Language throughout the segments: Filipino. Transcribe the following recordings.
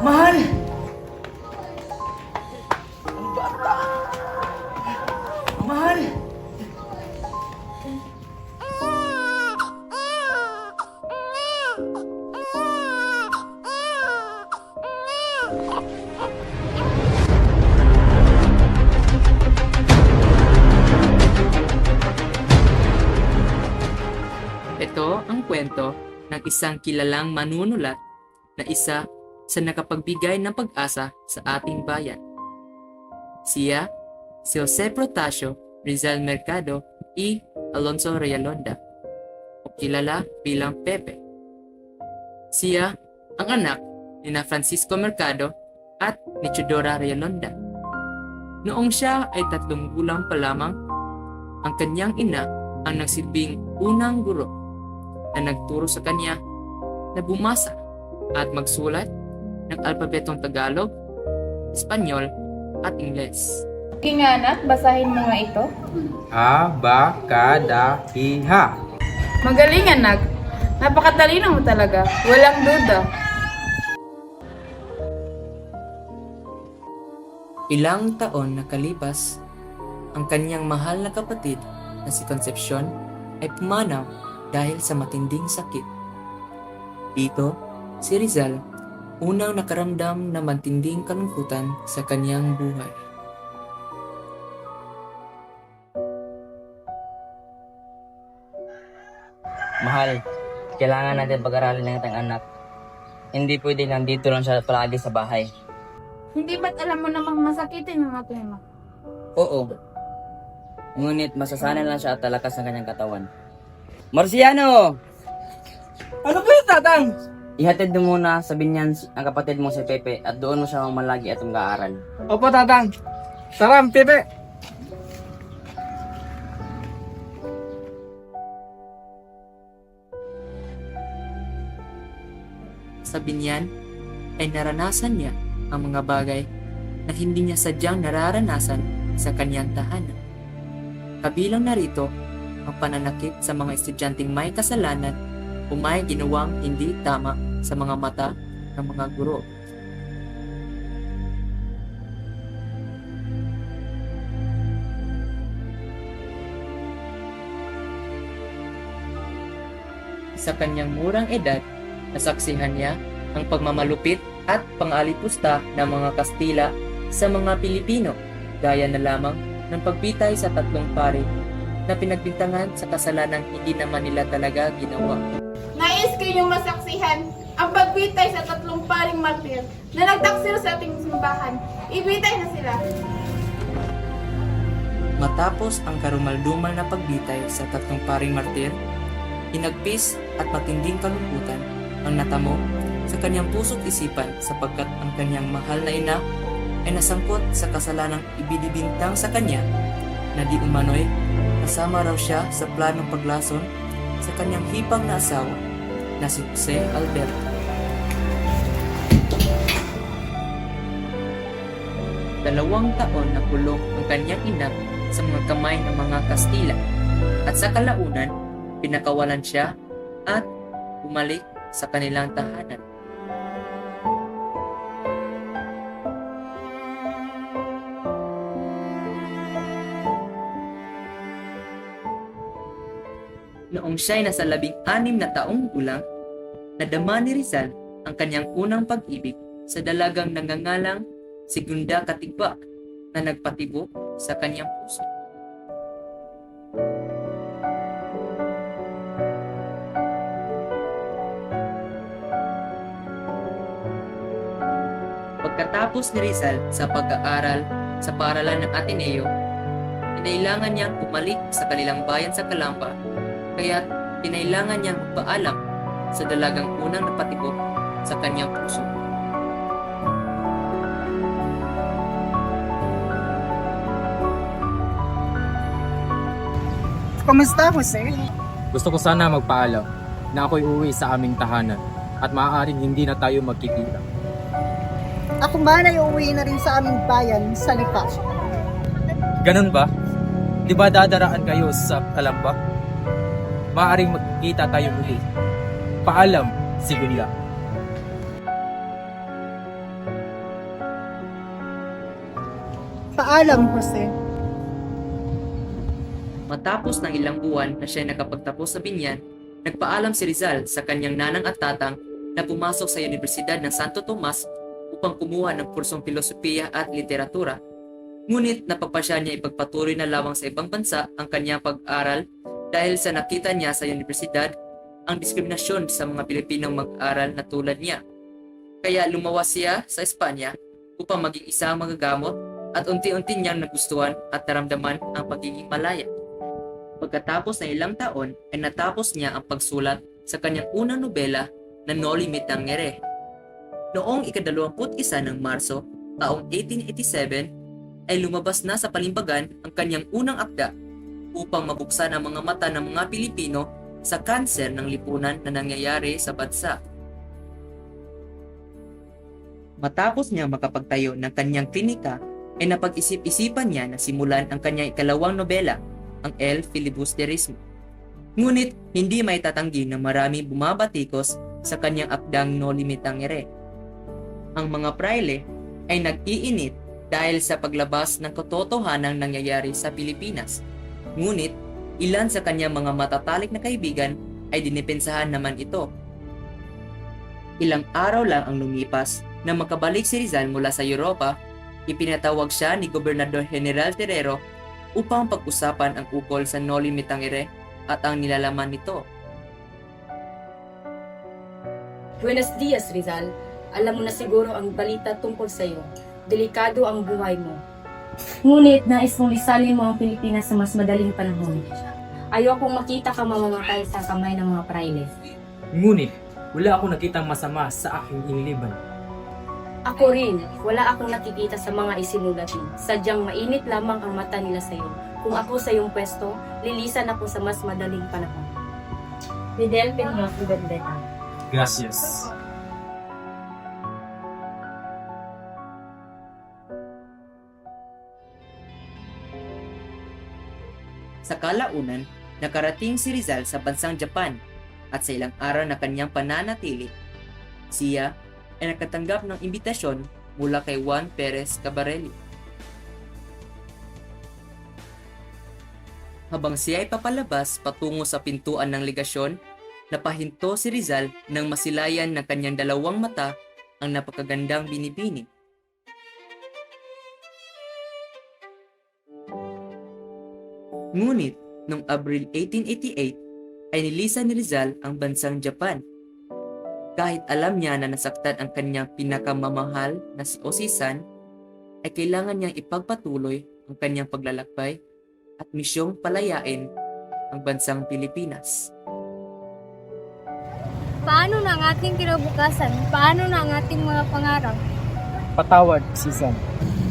Mahal! Mahal! Ito ang kwento ng isang kilalang manunulat na isa sa nakapagbigay ng pag-asa sa ating bayan. Siya, si Jose Protasio Rizal Mercado y Alonso Realonda, o kilala bilang Pepe. Siya ang anak ni na Francisco Mercado at ni Chudora Realonda. Noong siya ay 3 gulang pa lamang, ang kanyang ina ang nagsilbing unang guro na nagturo sa kanya na bumasa at magsulat ng alpabetong Tagalog, Espanyol at Ingles. Sige anak, basahin mo nga ito. A, ba, ka, da, hi, ha. Magaling anak. Napakatalino mo talaga. Walang duda. Ilang taon nakalipas, ang kanyang mahal na kapatid na si Concepcion ay pumanaw dahil sa matinding sakit. Dito, si Rizal unang nakaramdam na matinding kalungkutan sa kanyang buhay. Mahal, kailangan natin pag-aralin ng ating anak. Hindi pwede lang dito lang siya palagi sa bahay. Hindi ba't alam mo namang masakitin ang ating mo? Oo. Ngunit masasanay lang siya at talakas ng kanyang katawan. Marciano! Ano po yung tatang? Ihatid mo muna sa binyan ang kapatid mo si Pepe at doon mo siya mamalagi at mag-aaral. Opo, tatang. Tara, Pepe. Sa binyan ay naranasan niya ang mga bagay na hindi niya sadyang nararanasan sa kanyang tahanan. Kabilang narito ang pananakit sa mga estudyanteng may kasalanan o may ginawang hindi tama sa mga mata ng mga guro. Sa kanyang murang edad, nasaksihan niya ang pagmamalupit at pang-alipusta ng mga Kastila sa mga Pilipino, gaya na lamang ng pagbitay sa 3 pari na pinagbintangan sa kasalanang hindi naman nila talaga ginawa. Nais kayong masaksihan ang pagbitay sa 3 paring martir na nagtaksir sa ating simbahan. Ibitay na sila. Matapos ang karumaldumal na pagbitay sa 3 paring martir, hinagpis at matinding kalungkutan ang natamo sa kanyang puso't isipan sapagkat ang kanyang mahal na ina ay nasangkot sa kasalanang ibinibintang sa kanya na di umano'y kasama raw siya sa planong paglason sa kanyang hipag na asawa na si Jose Alberto. Dalawang taon na kulong ang kanyang ina sa mga kamay ng mga Kastila at sa kalaunan, pinakawalan siya at bumalik sa kanilang tahanan. Noong siya'y nasa 16 na taong gulang, nadama ni Rizal ang kanyang unang pag-ibig sa dalagang nangangalang si Gunda Katigbak na nagpatibok sa kanyang puso. Pagkatapos ni Rizal sa pag-aaral sa paaralan ng Ateneo, kinailangan niyang bumalik sa kanilang bayan sa Calamba, kaya kinailangan niyang magpaalam sa dalagang unang napatibok sa kanyang puso. Kumusta, Jose? Gusto ko sana magpaalam na ako'y uwi sa aming tahanan at maaaring hindi na tayo magkikita. Ako man ay uuwi na rin sa aming bayan sa lipas. Ganun ba? Di ba dadaraan kayo sa Calamba? Maaaring magkikita tayo muli. Paalam, si Gunda. Paalam, Jose. Matapos ng ilang buwan na siya nakapagtapos sa binyan, nagpaalam si Rizal sa kanyang nanang at tatang na pumasok sa Universidad ng Santo Tomas upang kumuha ng kursong filosofiya at literatura. Ngunit napagpasya niya ipagpatuloy na lamang sa ibang bansa ang kanyang pag-aral dahil sa nakita niya sa universidad ang diskriminasyon sa mga Pilipinong mag-aral na tulad niya. Kaya lumawas siya sa Espanya upang maging isang magagamot at unti-unti niyang nagustuhan at naramdaman ang pagiging malaya. Pagkatapos ng ilang taon ay natapos niya ang pagsulat sa kanyang unang nobela na No Limitangere. Noong ika-21 ng Marso, taong 1887, ay lumabas na sa palimbagan ang kanyang unang akda upang mabuksan ang mga mata ng mga Pilipino sa kanser ng lipunan na nangyayari sa bansa. Matapos niya makapagtayo ng kanyang klinika, ay napag-isip-isipan niya na simulan ang kanyang ikalawang nobela, ang El Filibusterismo. Ngunit hindi may tatanggi na marami bumabatikos sa kanyang akdang No Limitangere. Ang mga praile ay nag-iinit dahil sa paglabas ng katotohanang nangyayari sa Pilipinas. Ngunit ilan sa kanyang mga matatalik na kaibigan ay dinipensahan naman ito. Ilang araw lang ang lumipas na makabalik si Rizal mula sa Europa, ipinatawag siya ni Gobernador General Terrero upang pag-usapan ang ukol sa No Limitangere at ang nilalaman nito. Buenos dias, Rizal. Alam mo na siguro ang balita tungkol sa iyo. Delikado ang buhay mo. Ngunit nais mong lisalin mo ang Pilipinas sa mas madaling panahon. Ayokong makita ka mamamatay sa kamay ng mga praile. Ngunit, wala akong nakitang masama sa aking iniliban. Ako rin, wala akong nakikita sa mga isinulat mo. Sadyang mainit lamang ang mata nila sa iyo. Kung ako sa iyong pwesto, lilisan ako sa mas madaling panahon. Fidel Peña Vendetta. Gracias. Sa kalaunan, nakarating si Rizal sa bansang Japan at sa ilang araw na kanyang pananatili, siya ay nakatanggap ng imbitasyon mula kay Juan Perez Cabarelli. Habang siya ay papalabas patungo sa pintuan ng legasyon, napahinto si Rizal nang masilayan ng kanyang dalawang mata ang napakagandang binibini. Ngunit, noong Abril 1888, ay nilisan ni Rizal ang bansang Japan. Kahit alam niya na nasaktan ang kanyang pinakamamahal na si Osisan, ay kailangan niyang ipagpatuloy ang kanyang paglalakbay at misyong palayain ang bansang Pilipinas. Paano na ang ating kinabukasan? Paano na ang ating mga pangarap? Patawad, Sisan.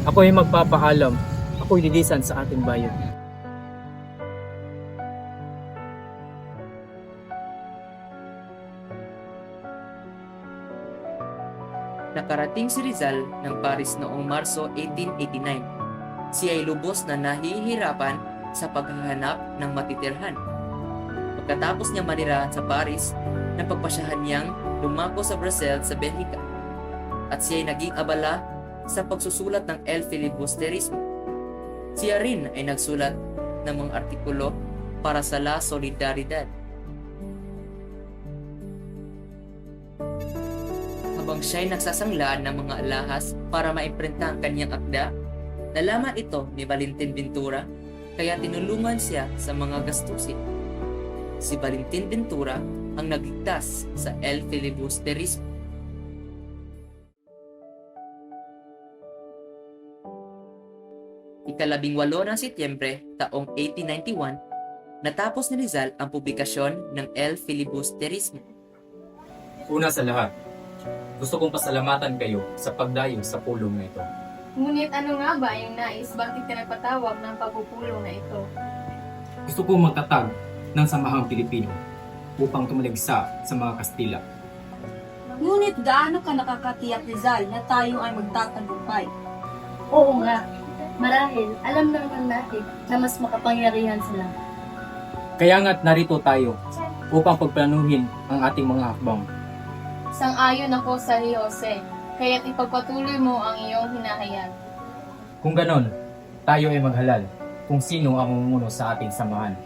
Ako ay magpapaalam. Ako ay lilisan sa ating bayan. Nakarating si Rizal ng Paris noong Marso 1889. Siya ay lubos na nahihirapan sa paghahanap ng matitirhan. Pagkatapos niya manirahan sa Paris, napagpasyahan niyang lumako sa Brazil sa Belgica. At siya ay naging abala sa pagsusulat ng El Filibusterismo. Siya rin ay nagsulat ng mga artikulo para sa La Solidaridad. Habang siya ay nagsasanglaan ng mga alahas para maimprenta ang kanyang akda, nalaman ito ni Valentin Ventura, kaya tinulungan siya sa mga gastusin. Si Valentin Ventura ang nagligtas sa El Filibusterismo. Ika-18 ng Setyembre taong 1891, natapos ni Rizal ang publikasyon ng El Filibusterismo. Una sa lahat, gusto kong pasalamatan kayo sa pagdayo sa pulong na ito. Ngunit ano nga ba yung nais? Bakit ka nagpatawag ng pagpupulong na ito? Gusto kong magtatag ng Samahang Pilipino upang tumaligsa sa mga Kastila. Ngunit gaano ka nakakatiyak, Rizal, na tayo ay magtatagumpay? Oo nga. Marahil, alam naman natin na mas makapangyarihan sila. Kaya nga't narito tayo upang pagplanuhin ang ating mga hakbang. Sang-ayon ako sa Jose, kaya't ipagpatuloy mo ang iyong hinahayag. Kung ganon, tayo ay maghalal kung sino ang mumuno sa ating samahan.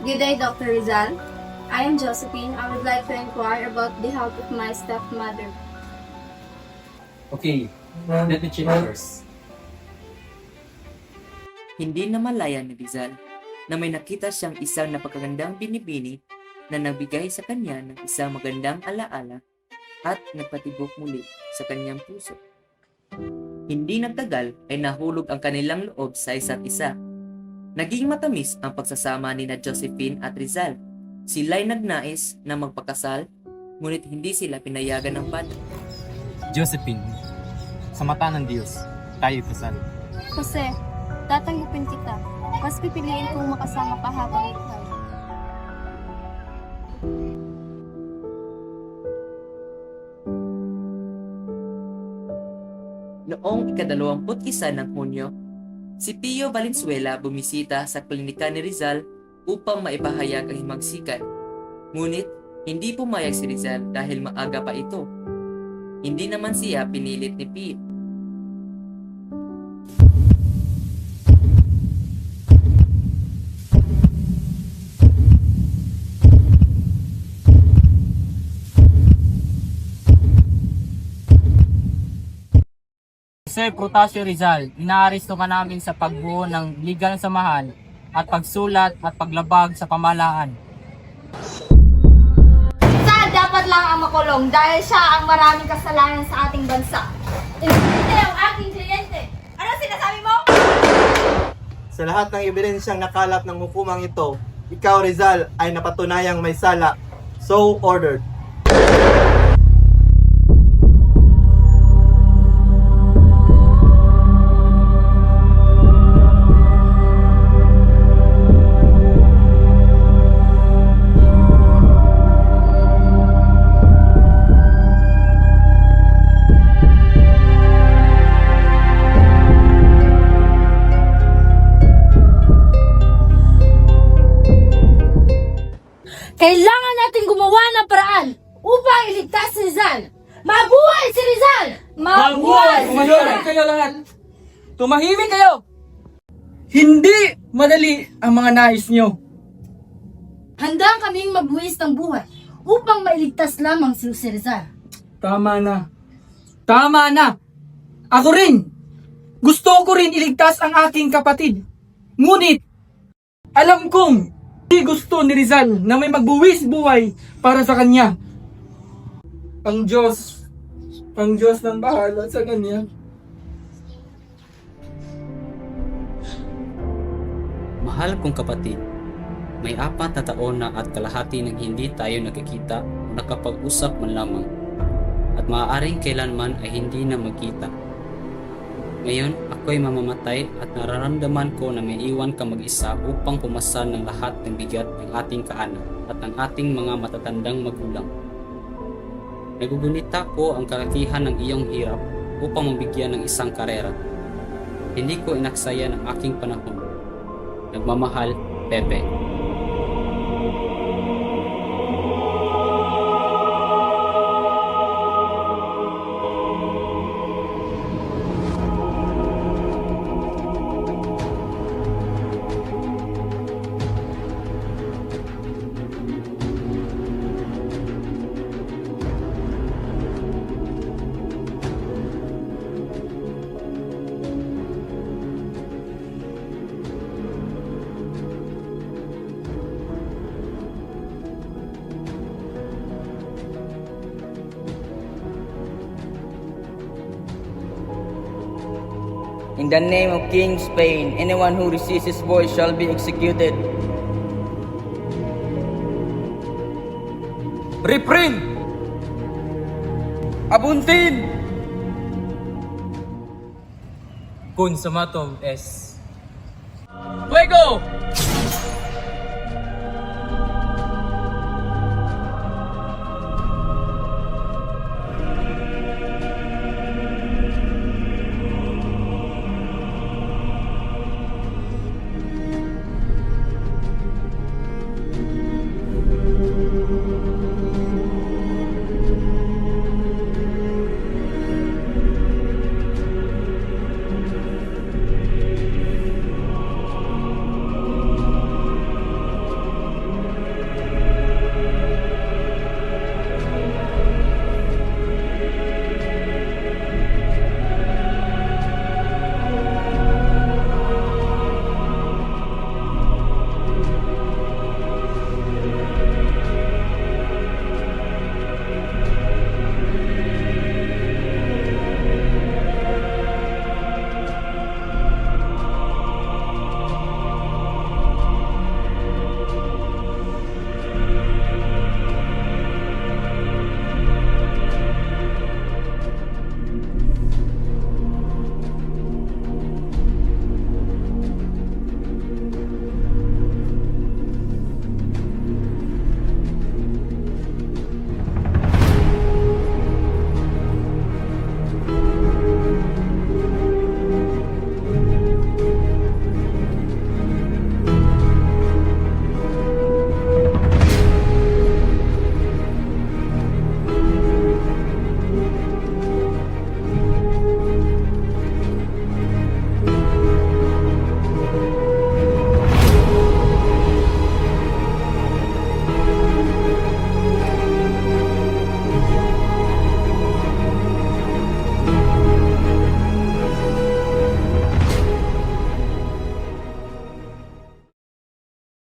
Good day, Dr. Rizal. I am Josephine. I would like to inquire about the health of my stepmother. Okay, let me check first. Hindi namalaya ni Rizal na may nakita siyang isang napakagandang binibini na nagbigay sa kanya ng isang magandang alaala at nagpatibok muli sa kanyang puso. Hindi nagtagal ay nahulog ang kanilang loob sa isa't isa. Naging matamis ang pagsasama ni na Josephine at Rizal. Sila'y nagnais na magpakasal, ngunit hindi sila pinayagan ng bata. Josephine, sa mata ng Diyos, tayo kasal. Jose, tatanggapin kita. Mas pipiliin kong makasama ka habang ikaw. Noong ika-21 ng Hunyo, si Pio Valenzuela bumisita sa klinika ni Rizal upang maipahayag ang himagsikan. Ngunit, hindi pumayag si Rizal dahil maaga pa ito. Hindi naman siya pinilit ni Pio. Sir Protasio Rizal, inaaresto ka namin sa pagbuo ng legal na samahan at pagsulat at paglabag sa pamahalaan. Saan dapat lang ang makulong dahil siya ang maraming kasalanan sa ating bansa? Hindi ang aking kliyente. Ano sinasabi mo? Sa lahat ng ebidensyang nakalap ng hukumang ito, ikaw Rizal ay napatunayang may sala. So ordered. Kailangan natin gumawa ng paraan upang iligtas si Rizal. Mabuhay si Rizal! Tumahimik kayo lahat! Tumahimik kayo! Hindi madali ang mga nais nyo. Handa kaming magbuwis ng buhay upang mailigtas lamang si Rizal. Tama na. Tama na. Ako rin. Gusto ko rin iligtas ang aking kapatid. Ngunit, alam kong hindi gusto ni Rizal na may magbuwis buhay para sa kanya. Ang Diyos nang bahala sa kanya. Mahal kong kapatid, may 4 na taon na at kalahati nang hindi tayo nagkikita o nakapag-usap man lamang. At maaaring kailanman ay hindi na magkita. Ngayon, ako'y mamamatay at nararamdaman ko na may iwan ka mag-isa upang pumasan ng lahat ng bigat ng ating kaanak at ng ating mga matatandang magulang. Nagugunita ko ang kalakihan ng iyong hirap upang mabigyan ng isang karera. Hindi ko inaksaya ng aking panahon. Nagmamahal, Pepe. In the name of King Spain, anyone who resists his voice shall be executed. Reprim! Abuntin! Consumatum es. Fuego!